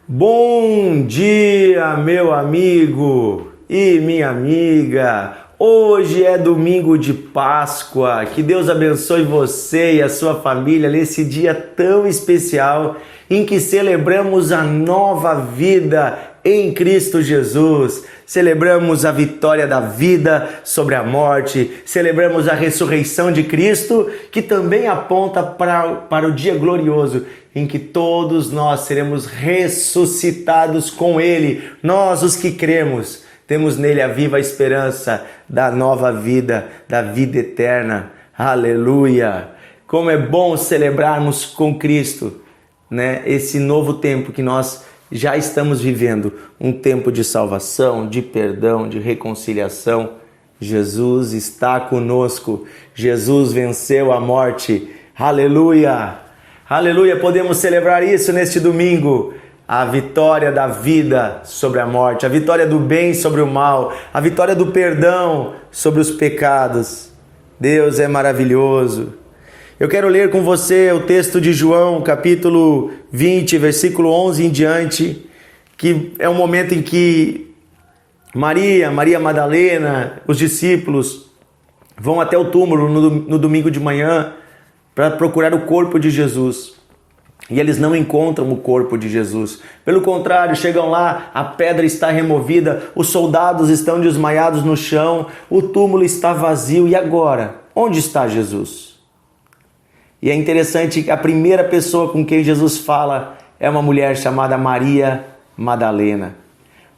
Bom dia, meu amigo e minha amiga. Hoje é domingo de Páscoa. Que Deus abençoe você e a sua família nesse dia tão especial em que celebramos a nova vida em Cristo Jesus. Celebramos a vitória da vida sobre a morte, celebramos a ressurreição de Cristo, que também aponta para o dia glorioso em que todos nós seremos ressuscitados com Ele. Nós, os que cremos, temos nele a viva esperança da nova vida, da vida eterna. Aleluia! Como é bom celebrarmos com Cristo, né? Esse novo tempo que nós já estamos vivendo, um tempo de salvação, de perdão, de reconciliação. Jesus está conosco, Jesus venceu a morte. Aleluia! Aleluia! Podemos celebrar isso neste domingo. A vitória da vida sobre a morte, a vitória do bem sobre o mal, a vitória do perdão sobre os pecados. Deus é maravilhoso. Eu quero ler com você o texto de João, capítulo 20, versículo 11 em diante, que é um momento em que Maria Madalena, os discípulos, vão até o túmulo no domingo de manhã para procurar o corpo de Jesus. E eles não encontram o corpo de Jesus. Pelo contrário, chegam lá, a pedra está removida, os soldados estão desmaiados no chão, o túmulo está vazio. E agora? Onde está Jesus? E é interessante que a primeira pessoa com quem Jesus fala é uma mulher chamada Maria Madalena.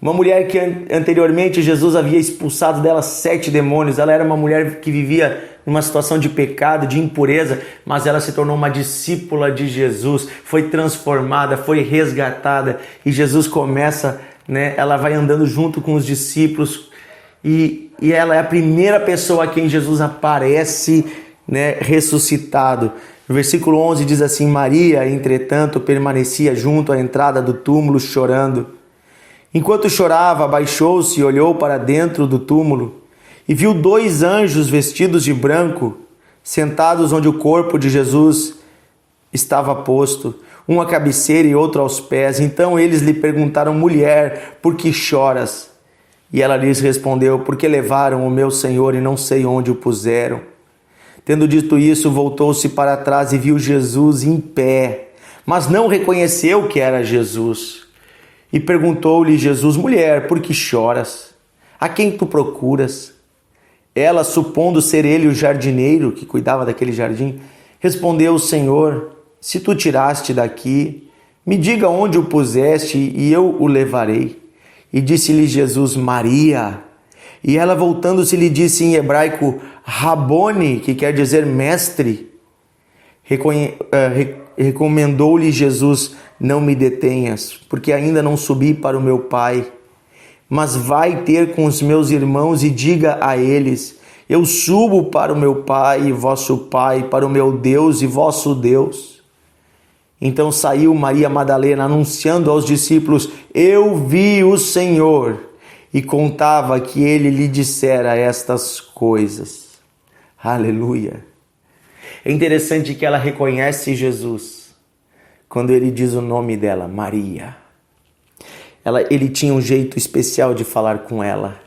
Uma mulher que anteriormente Jesus havia expulsado dela 7 demônios. Ela era uma mulher que vivia numa situação de pecado, de impureza, mas ela se tornou uma discípula de Jesus, foi transformada, foi resgatada, e Jesus começa, ela vai andando junto com os discípulos, e ela é a primeira pessoa a quem Jesus aparece, ressuscitado. No versículo 11 diz assim: Maria, entretanto, permanecia junto à entrada do túmulo chorando. Enquanto chorava, abaixou-se e olhou para dentro do túmulo e viu 2 anjos vestidos de branco, sentados onde o corpo de Jesus estava posto, um à cabeceira e outro aos pés. Então eles lhe perguntaram: mulher, por que choras? E ela lhes respondeu: porque levaram o meu Senhor e não sei onde o puseram. Tendo dito isso, voltou-se para trás e viu Jesus em pé, mas não reconheceu que era Jesus. E perguntou-lhe Jesus: mulher, por que choras? A quem tu procuras? Ela, supondo ser ele o jardineiro que cuidava daquele jardim, respondeu: Senhor, se tu tiraste daqui, me diga onde o puseste e eu o levarei. E disse-lhe Jesus: Maria. E ela, voltando-se, lhe disse em hebraico: Rabone, que quer dizer mestre. Recomendou-lhe Jesus: não me detenhas, porque ainda não subi para o meu Pai. Mas vai ter com os meus irmãos e diga a eles: eu subo para o meu Pai e vosso Pai, para o meu Deus e vosso Deus. Então saiu Maria Madalena anunciando aos discípulos: eu vi o Senhor, e contava que ele lhe dissera estas coisas. Aleluia! É interessante que ela reconhece Jesus quando ele diz o nome dela, Maria. Ele tinha um jeito especial de falar com ela.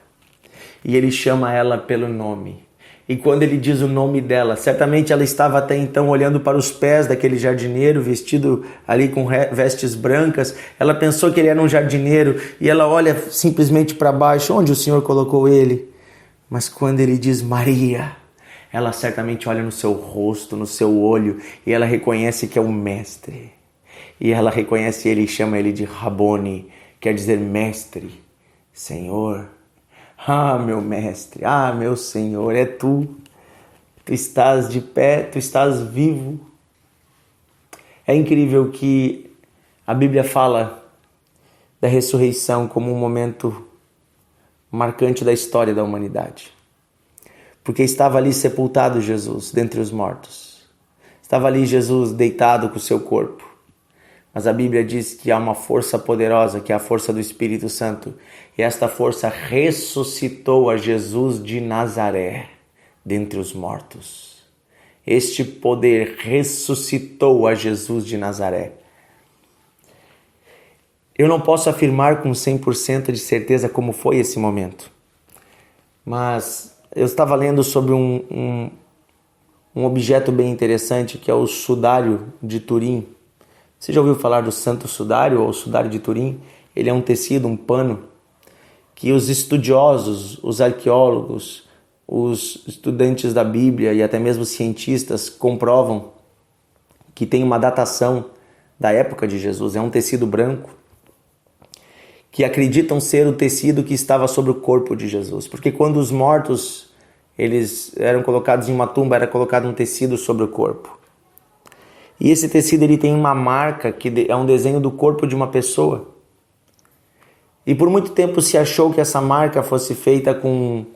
E ele chama ela pelo nome. E quando ele diz o nome dela, certamente ela estava até então olhando para os pés daquele jardineiro, vestido ali com vestes brancas. Ela pensou que ele era um jardineiro e ela olha simplesmente para baixo, onde o Senhor colocou ele. Mas quando ele diz Maria, ela certamente olha no seu rosto, no seu olho, e ela reconhece que é um mestre. E ela reconhece ele e chama ele de Rabone, quer dizer mestre, Senhor. Ah, meu mestre, ah, meu Senhor, é tu. Tu estás de pé, tu estás vivo. É incrível que a Bíblia fala da ressurreição como um momento marcante da história da humanidade. Porque estava ali sepultado Jesus dentre os mortos. Estava ali Jesus deitado com o seu corpo. Mas a Bíblia diz que há uma força poderosa, que é a força do Espírito Santo. E esta força ressuscitou a Jesus de Nazaré dentre os mortos. Este poder ressuscitou a Jesus de Nazaré. Eu não posso afirmar com 100% de certeza como foi esse momento, mas eu estava lendo sobre um objeto bem interessante, que é o sudário de Turim. Você já ouviu falar do Santo Sudário ou Sudário de Turim? Ele é um tecido, um pano, que os estudiosos, os arqueólogos, os estudantes da Bíblia e até mesmo os cientistas comprovam que tem uma datação da época de Jesus. É um tecido branco, que acreditam ser o tecido que estava sobre o corpo de Jesus. Porque quando os mortos eles eram colocados em uma tumba, era colocado um tecido sobre o corpo. E esse tecido ele tem uma marca que é um desenho do corpo de uma pessoa. E por muito tempo se achou que essa marca fosse feita com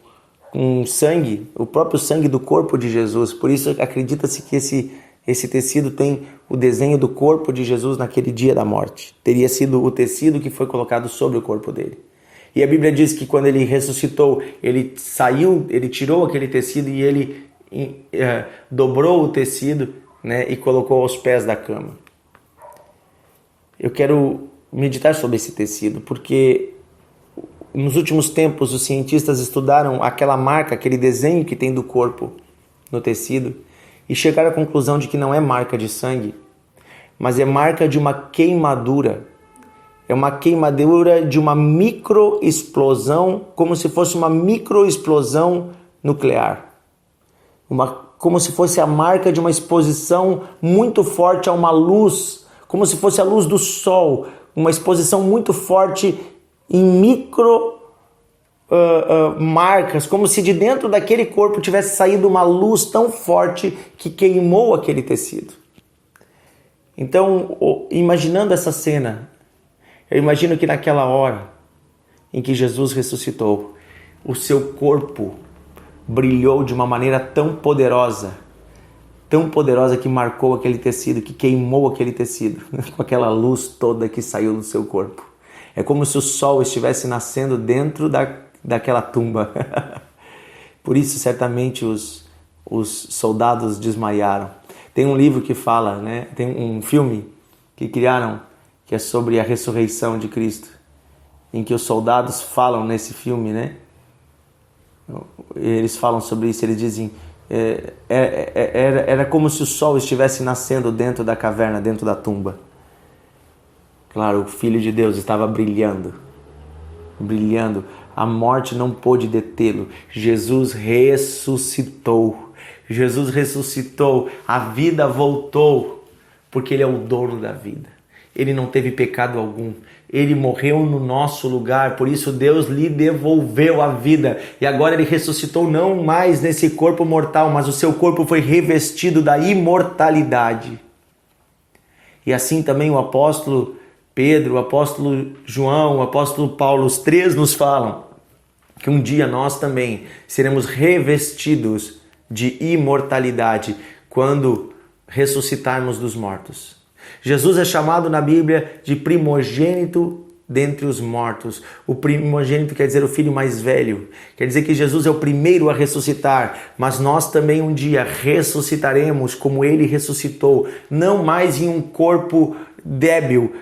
sangue, o próprio sangue do corpo de Jesus. Por isso acredita-se que esse tecido tem o desenho do corpo de Jesus naquele dia da morte. Teria sido o tecido que foi colocado sobre o corpo dele. E a Bíblia diz que quando ele ressuscitou, ele tirou aquele tecido e ele dobrou o tecido, né, e colocou aos pés da cama. Eu quero meditar sobre esse tecido, porque nos últimos tempos os cientistas estudaram aquela marca, aquele desenho que tem do corpo no tecido, e chegaram à conclusão de que não é marca de sangue, mas é marca de uma queimadura. É uma queimadura de uma microexplosão, como se fosse uma microexplosão nuclear. Como se fosse a marca de uma exposição muito forte a uma luz, como se fosse a luz do sol, uma exposição muito forte em marcas, como se de dentro daquele corpo tivesse saído uma luz tão forte que queimou aquele tecido. Então, imaginando essa cena, eu imagino que naquela hora em que Jesus ressuscitou, o seu corpo brilhou de uma maneira tão poderosa que marcou aquele tecido, que queimou aquele tecido, com aquela luz toda que saiu do seu corpo. É como se o sol estivesse nascendo dentro daquela tumba. Por isso, certamente, os soldados desmaiaram. Tem um livro que fala, né? Tem um filme que criaram, que é sobre a ressurreição de Cristo, em que os soldados falam nesse filme, né? Eles falam sobre isso, eles dizem, era como se o sol estivesse nascendo dentro da caverna, dentro da tumba. Claro, o Filho de Deus estava brilhando. A morte não pôde detê-lo. Jesus ressuscitou. A vida voltou, porque Ele é o dono da vida. Ele não teve pecado algum. Ele morreu no nosso lugar, por isso Deus lhe devolveu a vida. E agora Ele ressuscitou não mais nesse corpo mortal, mas o seu corpo foi revestido da imortalidade. E assim também o apóstolo Pedro, o apóstolo João, o apóstolo Paulo, os três nos falam que um dia nós também seremos revestidos de imortalidade quando ressuscitarmos dos mortos. Jesus é chamado na Bíblia de primogênito dentre os mortos. O primogênito quer dizer o filho mais velho. Quer dizer que Jesus é o primeiro a ressuscitar, mas nós também um dia ressuscitaremos como Ele ressuscitou, não mais em um corpo débil,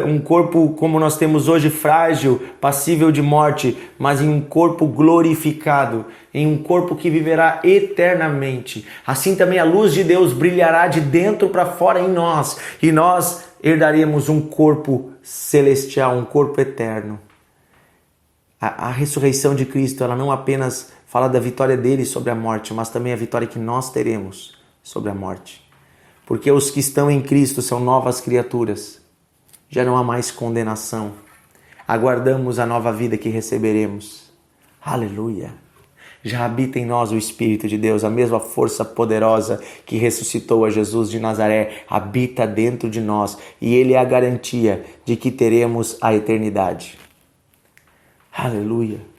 um corpo como nós temos hoje, frágil, passível de morte, mas em um corpo glorificado, em um corpo que viverá eternamente. Assim também a luz de Deus brilhará de dentro para fora em nós, e nós herdaremos um corpo celestial, um corpo eterno. A ressurreição de Cristo, ela não apenas fala da vitória dele sobre a morte, mas também a vitória que nós teremos sobre a morte. Porque os que estão em Cristo são novas criaturas. Já não há mais condenação. Aguardamos a nova vida que receberemos. Aleluia! Já habita em nós o Espírito de Deus, a mesma força poderosa que ressuscitou a Jesus de Nazaré, habita dentro de nós, e Ele é a garantia de que teremos a eternidade. Aleluia!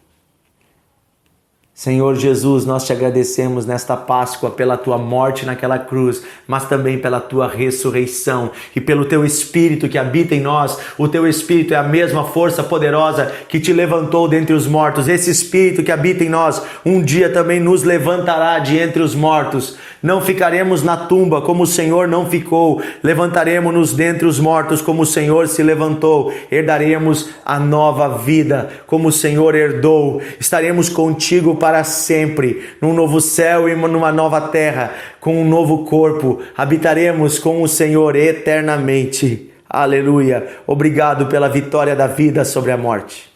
Senhor Jesus, nós te agradecemos nesta Páscoa pela tua morte naquela cruz, mas também pela tua ressurreição e pelo teu Espírito que habita em nós. O teu Espírito é a mesma força poderosa que te levantou dentre os mortos. Esse Espírito que habita em nós, um dia também nos levantará de entre os mortos. Não ficaremos na tumba como o Senhor não ficou. Levantaremos-nos dentre os mortos como o Senhor se levantou. Herdaremos a nova vida como o Senhor herdou. Estaremos contigo para sempre, num novo céu e numa nova terra, com um novo corpo. Habitaremos com o Senhor eternamente. Aleluia. Obrigado pela vitória da vida sobre a morte.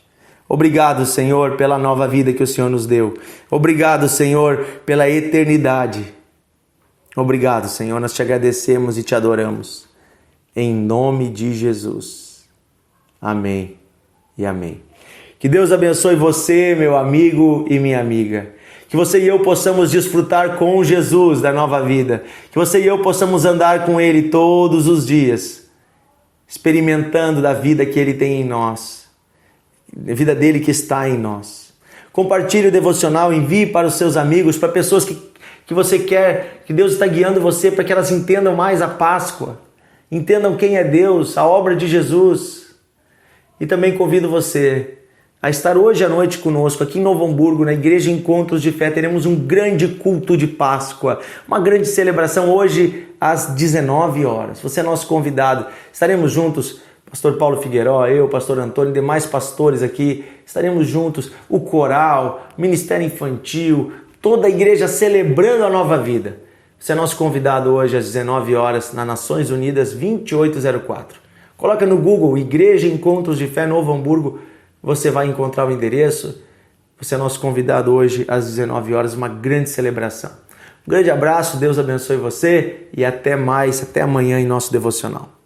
Obrigado, Senhor, pela nova vida que o Senhor nos deu. Obrigado, Senhor, pela eternidade. Obrigado, Senhor, nós te agradecemos e te adoramos. Em nome de Jesus. Amém e amém. Que Deus abençoe você, meu amigo e minha amiga. Que você e eu possamos desfrutar com Jesus da nova vida. Que você e eu possamos andar com Ele todos os dias, experimentando da vida que Ele tem em nós, a vida dele que está em nós. Compartilhe o devocional, envie para os seus amigos, para pessoas que você quer, que Deus está guiando você para que elas entendam mais a Páscoa, entendam quem é Deus, a obra de Jesus. E também convido você a estar hoje à noite conosco, aqui em Novo Hamburgo, na Igreja Encontros de Fé. Teremos um grande culto de Páscoa, uma grande celebração hoje às 19 horas. Você é nosso convidado. Estaremos juntos, pastor Paulo Figueiró, eu, pastor Antônio, demais pastores aqui. Estaremos juntos, o coral, Ministério Infantil, toda a igreja celebrando a nova vida. Você é nosso convidado hoje às 19 horas na Nações Unidas 2804. Coloca no Google Igreja Encontros de Fé Novo Hamburgo. Você vai encontrar o endereço. Você é nosso convidado hoje às 19 horas, uma grande celebração. Um grande abraço, Deus abençoe você e até mais, até amanhã em nosso devocional.